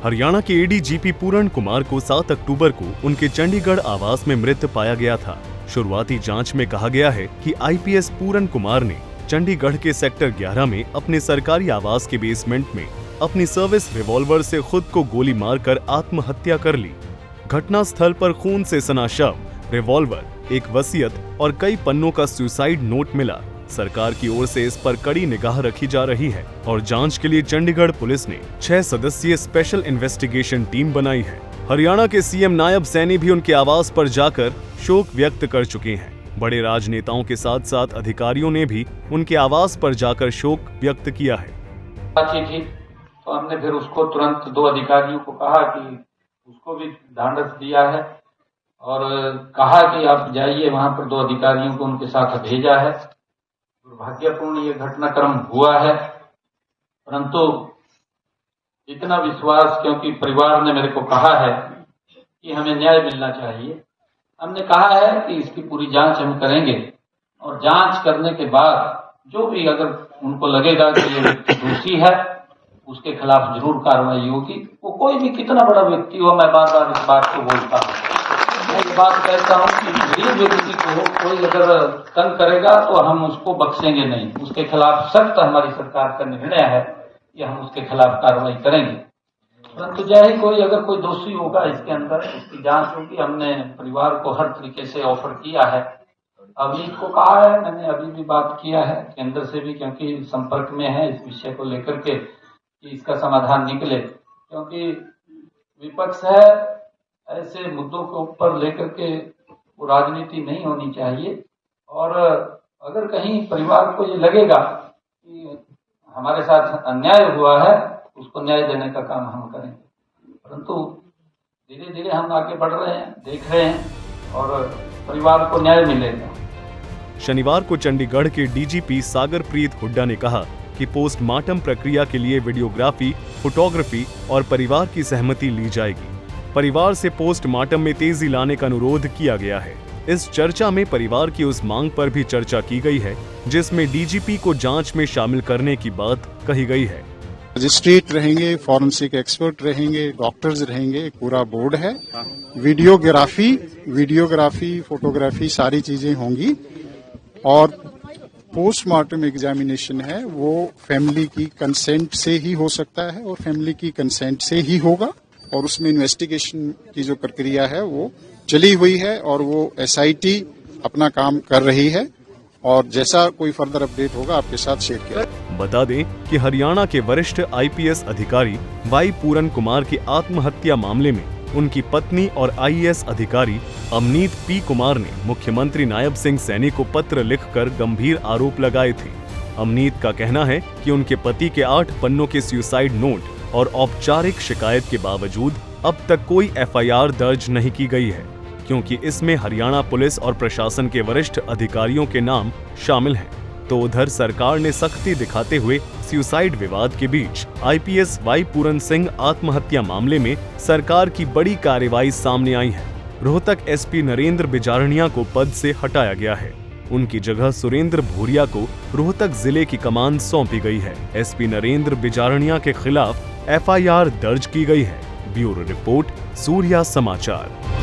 हरियाणा के एडीजीपी पूरण कुमार को 7 अक्टूबर को उनके चंडीगढ़ आवास में मृत पाया गया था। शुरुआती जांच में कहा गया है कि आईपीएस पूरण कुमार ने चंडीगढ़ के सेक्टर 11 में अपने सरकारी आवास के बेसमेंट में अपनी सर्विस रिवॉल्वर से खुद को गोली मारकर आत्महत्या कर ली। घटना स्थल पर खून से सना शव, रिवॉल्वर, एक वसीयत और कई पन्नों का सुसाइड नोट मिला। सरकार की ओर से इस पर कड़ी निगाह रखी जा रही है और जांच के लिए चंडीगढ़ पुलिस ने 6 सदस्यीय स्पेशल इन्वेस्टिगेशन टीम बनाई है। हरियाणा के सीएम नायब सैनी भी उनके आवास पर जाकर शोक व्यक्त कर चुके हैं। बड़े राजनेताओं के साथ साथ अधिकारियों ने भी उनके आवास पर जाकर शोक व्यक्त किया है। तो हमने फिर उसको तुरंत 2 अधिकारियों को कहा कि उसको भी ढांढस दिया है और कहा कि आप जाइए वहां पर 2 अधिकारियों को उनके साथ भेजा है। दुर्भाग्यपूर्ण ये घटनाक्रम हुआ है, परंतु इतना विश्वास, क्योंकि परिवार ने मेरे को कहा है कि हमें न्याय मिलना चाहिए। हमने कहा है कि इसकी पूरी जांच हम करेंगे और जांच करने के बाद जो भी अगर उनको लगेगा कि ये व्यक्ति दोषी है उसके खिलाफ जरूर कार्रवाई होगी। वो कोई भी कितना बड़ा व्यक्ति हो, मैं बार बार इस बात को बोलता हूँ। मैं ये बात कहता हूँ कि गरीब व्यक्ति को कोई अगर तंग करेगा तो हम उसको बख्शेंगे नहीं। उसके खिलाफ सख्त हमारी सरकार का निर्णय है कि हम उसके खिलाफ कार्रवाई करेंगे। परंतु चाहे कोई अगर कोई दोषी होगा इसके अंदर, इसकी जांच होगी। हमने परिवार को हर तरीके से ऑफर किया है। अभिजीत को कहा है, मैंने अभी भी बात किया है केंद्र से भी, क्योंकि संपर्क में है इस विषय को लेकर के कि इसका समाधान निकले, क्योंकि विपक्ष है, ऐसे मुद्दों के ऊपर लेकर के वो राजनीति नहीं होनी चाहिए। और अगर कहीं परिवार को ये लगेगा कि हमारे साथ अन्याय हुआ है, उसको न्याय देने का काम हम करेंगे। परंतु धीरे धीरे हम आगे बढ़ रहे हैं, देख रहे हैं और परिवार को न्याय मिलेगा। शनिवार को चंडीगढ़ के डीजीपी सागरप्रीत हुड्डा ने कहा कि पोस्टमार्टम प्रक्रिया के लिए वीडियोग्राफी, फोटोग्राफी और परिवार की सहमति ली जाएगी। परिवार से पोस्टमार्टम में तेजी लाने का अनुरोध किया गया है। इस चर्चा में परिवार की उस मांग पर भी चर्चा की गई है जिसमें डीजीपी को जांच में शामिल करने की बात कही गई है। मजिस्ट्रेट रहेंगे, फॉरेंसिक एक्सपर्ट रहेंगे, डॉक्टर्स रहेंगे, एक पूरा बोर्ड है। वीडियोग्राफी, फोटोग्राफी सारी चीजें होंगी और पोस्टमार्टम एग्जामिनेशन है वो फैमिली की कंसेंट से ही हो सकता है और फैमिली की कंसेंट से ही होगा। और उसमें इन्वेस्टिगेशन की जो प्रक्रिया है वो चली हुई है और वो एसआईटी अपना काम कर रही है और जैसा कोई फर्दर अपडेट होगा आपके साथ शेयर किया। बता दें कि हरियाणा के वरिष्ठ आईपीएस अधिकारी वाई पूरण कुमार की आत्महत्या मामले में उनकी पत्नी और आईएएस अधिकारी अमनीत पी कुमार ने मुख्यमंत्री नायब सिंह सैनी को पत्र लिखकर गंभीर आरोप लगाए थे। अमनीत का कहना है कि उनके पति के 8 पन्नों के सुसाइड नोट और औपचारिक शिकायत के बावजूद अब तक कोई एफआईआर दर्ज नहीं की गई है, क्योंकि इसमें हरियाणा पुलिस और प्रशासन के वरिष्ठ अधिकारियों के नाम शामिल हैं। तो उधर सरकार ने सख्ती दिखाते हुए सुसाइड विवाद के बीच आईपीएस वाई पूरण सिंह आत्महत्या मामले में सरकार की बड़ी कार्रवाई सामने आई है। रोहतक एसपी नरेंद्र बिजारणिया को पद से हटाया गया है। उनकी जगह सुरेंद्र भूरिया को रोहतक जिले की कमान सौंपी गई है। एसपी नरेंद्र बिजारणिया के खिलाफ एफआईआर दर्ज की गई है। ब्यूरो रिपोर्ट, सूर्या समाचार।